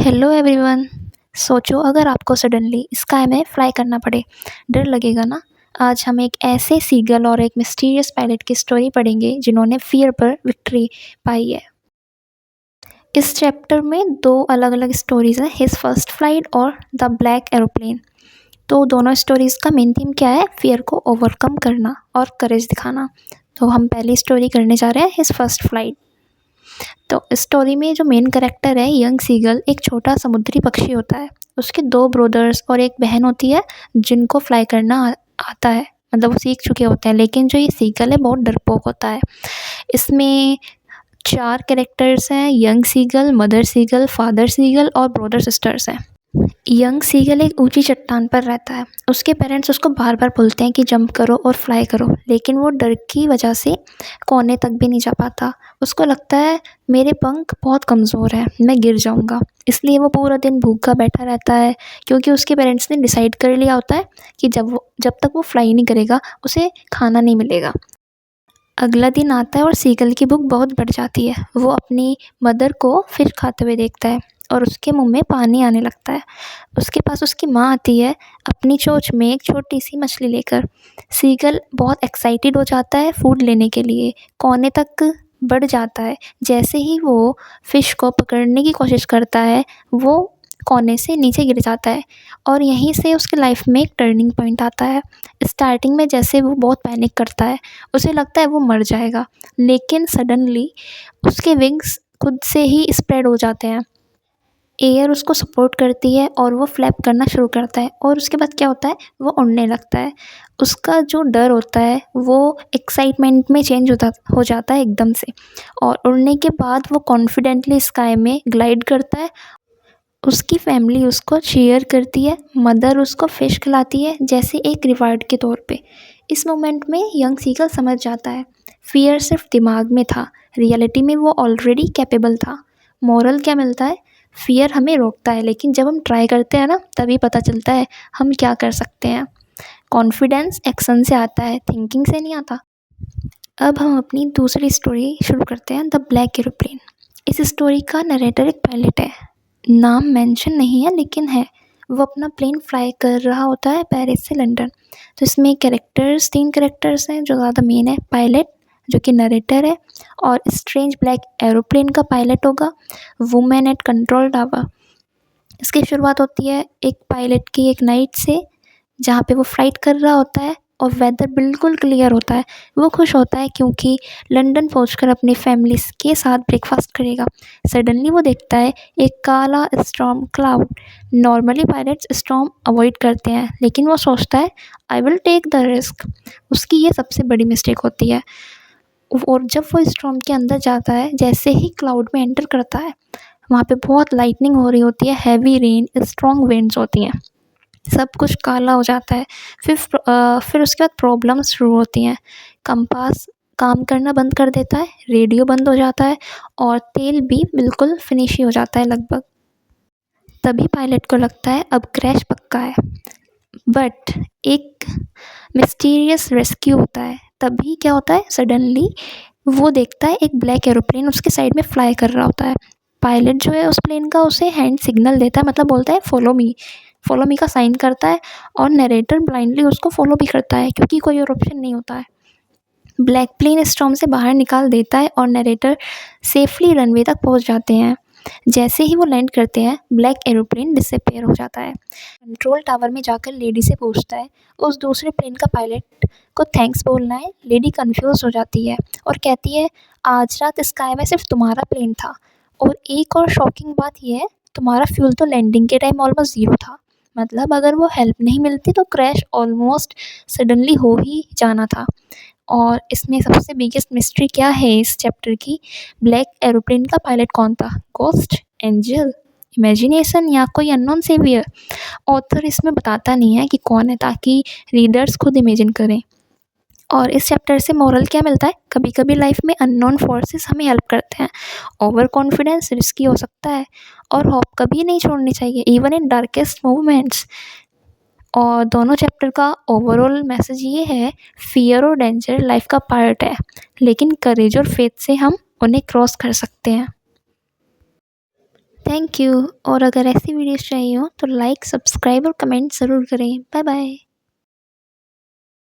Hello everyone. सोचो अगर आपको सडनली स्काई में फ्लाई करना पड़े, डर लगेगा ना। आज हम एक ऐसे सीगल और एक मिस्टीरियस पायलट की स्टोरी पढ़ेंगे जिन्होंने फियर पर विक्ट्री पाई है। इस चैप्टर में दो अलग अलग स्टोरीज हैं, हिज फर्स्ट फ्लाइट और द ब्लैक एरोप्लेन। तो दोनों स्टोरीज़ का मेन थीम क्या है? फियर को ओवरकम करना और करेज दिखाना। तो हम पहली स्टोरी करने जा रहे हैं, हिज फर्स्ट फ्लाइट। तो इस स्टोरी में जो मेन करेक्टर है यंग सीगल, एक छोटा समुद्री पक्षी होता है। उसके दो ब्रदर्स और एक बहन होती है जिनको फ्लाई करना आता है, मतलब वो सीख चुके होते हैं। लेकिन जो ये सीगल है बहुत डरपोक होता है। इसमें चार कैरेक्टर्स हैं, young seagull, mother seagull, father seagull और ब्रदर सिस्टर्स हैं। यंग सीगल एक ऊंची चट्टान पर रहता है। उसके पेरेंट्स उसको बार बार बोलते हैं कि जंप करो और फ्लाई करो, लेकिन वो डर की वजह से कोने तक भी नहीं जा पाता। उसको लगता है मेरे पंख बहुत कमज़ोर हैं, मैं गिर जाऊंगा। इसलिए वो पूरा दिन भूखा बैठा रहता है, क्योंकि उसके पेरेंट्स ने डिसाइड कर लिया होता है कि जब तक वो फ्लाई नहीं करेगा उसे खाना नहीं मिलेगा। अगला दिन आता है और सीगल की भूख बहुत बढ़ जाती है। वो अपनी मदर को फिश खाते हुए देखता है और उसके मुंह में पानी आने लगता है। उसके पास उसकी माँ आती है अपनी चोंच में एक छोटी सी मछली लेकर। सीगल बहुत एक्साइटेड हो जाता है फूड लेने के लिए, कोने तक बढ़ जाता है। जैसे ही वो फ़िश को पकड़ने की कोशिश करता है, वो कोने से नीचे गिर जाता है और यहीं से उसके लाइफ में एक टर्निंग पॉइंट आता है। स्टार्टिंग में जैसे वो बहुत पैनिक करता है, उसे लगता है वो मर जाएगा, लेकिन सडनली उसके विंग्स खुद से ही स्प्रेड हो जाते हैं। एयर उसको सपोर्ट करती है और वो फ्लैप करना शुरू करता है। और उसके बाद क्या होता है, वो उड़ने लगता है। उसका जो डर होता है वो एक्साइटमेंट में चेंज हो जाता है एकदम से। और उड़ने के बाद वो कॉन्फिडेंटली स्काई में ग्लाइड करता है। उसकी फैमिली उसको चीयर करती है, मदर उसको फ़िश खिलाती है जैसे एक रिवार्ड के तौर पे। इस मोमेंट में यंग सीगल समझ जाता है फियर सिर्फ दिमाग में था, रियलिटी में वो ऑलरेडी कैपेबल था। मोरल क्या मिलता है? फियर हमें रोकता है, लेकिन जब हम ट्राई करते हैं ना तभी पता चलता है हम क्या कर सकते हैं। कॉन्फिडेंस एक्शन से आता है, थिंकिंग से नहीं आता। अब हम अपनी दूसरी स्टोरी शुरू करते हैं, द ब्लैक एरोप्लेन। इस स्टोरी का नरेटर एक पायलट है, नाम मेंशन नहीं है लेकिन है। वो अपना प्लेन फ्लाई कर रहा होता है पेरिस से लंदन। तो इसमें तीन कैरेक्टर्स हैं जो ज़्यादा मेन है। पायलट जो कि नरेटर है, और स्ट्रेंज ब्लैक एरोप्लेन का पायलट होगा, वुमेन एट कंट्रोल टावर। इसकी शुरुआत होती है एक पायलट की एक नाइट से, जहाँ पे वो फ्लाइट कर रहा होता है और वेदर बिल्कुल क्लियर होता है। वो खुश होता है क्योंकि लंदन पहुंचकर अपनी फैमिली के साथ ब्रेकफास्ट करेगा। सडनली वो देखता है एक काला storm cloud. Normally pilots storm avoid करते हैं, लेकिन वो सोचता है I will take the risk. उसकी ये सबसे बड़ी मिस्टेक होती है। और जब वो स्टॉर्म के अंदर जाता है, जैसे ही क्लाउड में एंटर करता है, वहाँ पे बहुत लाइटनिंग हो रही होती है, हैवी रेन, स्ट्रॉन्ग विंड्स होती हैं, सब कुछ काला हो जाता है। फिर उसके बाद प्रॉब्लम्स शुरू होती हैं। कंपास काम करना बंद कर देता है, रेडियो बंद हो जाता है और तेल भी बिल्कुल फिनिश ही हो जाता है लगभग। तभी पायलट को लगता है अब क्रैश पक्का है। बट एक मिस्टीरियस रेस्क्यू होता है। तभी क्या होता है, सडनली वो देखता है एक ब्लैक एरोप्लेन उसके साइड में फ्लाई कर रहा होता है। पायलट जो है उस प्लेन का उसे हैंड सिग्नल देता है, मतलब बोलता है फॉलो मी का साइन करता है। और नरेटर ब्लाइंडली उसको फॉलो भी करता है क्योंकि कोई और ऑप्शन नहीं होता है। ब्लैक प्लेन स्टॉर्म से बाहर निकाल देता है और नरेटर सेफली रनवे तक पहुंच जाते हैं। जैसे ही वो लैंड करते हैं, ब्लैक एरोप्लेन डिसअपेयर हो जाता है। कंट्रोल टावर में जाकर लेडी से पूछता है उस दूसरे प्लेन का पायलट को थैंक्स बोलना है। लेडी कंफ्यूज हो जाती है और कहती है आज रात स्काई में सिर्फ तुम्हारा प्लेन था, और एक और शॉकिंग बात यह है तुम्हारा फ्यूल तो लैंडिंग के टाइम ऑलमोस्ट ज़ीरो था। मतलब अगर वो हेल्प नहीं मिलती तो क्रैश ऑलमोस्ट सडनली हो ही जाना था। और इसमें सबसे बिगेस्ट मिस्ट्री क्या है इस चैप्टर की? ब्लैक एरोप्लेन का पायलट कौन था? गोस्ट, एंजल, इमेजिनेशन या कोई अननोन सेवियर? ऑथर इसमें बताता नहीं है कि कौन है, ताकि रीडर्स खुद इमेजिन करें। और इस चैप्टर से मोरल क्या मिलता है? कभी कभी लाइफ में अननोन फोर्सेस हमें हेल्प करते हैं। ओवर कॉन्फिडेंस रिस्की हो सकता है, और होप कभी नहीं छोड़नी चाहिए इवन इन डार्केस्ट मोमेंट्स। और दोनों चैप्टर का ओवरऑल मैसेज ये है, फियर और डेंजर लाइफ का पार्ट है, लेकिन करेज और फेथ से हम उन्हें क्रॉस कर सकते हैं। Thank you. और अगर ऐसी वीडियोज़ चाहिए हो तो लाइक, सब्सक्राइब और कमेंट ज़रूर करें। Bye bye.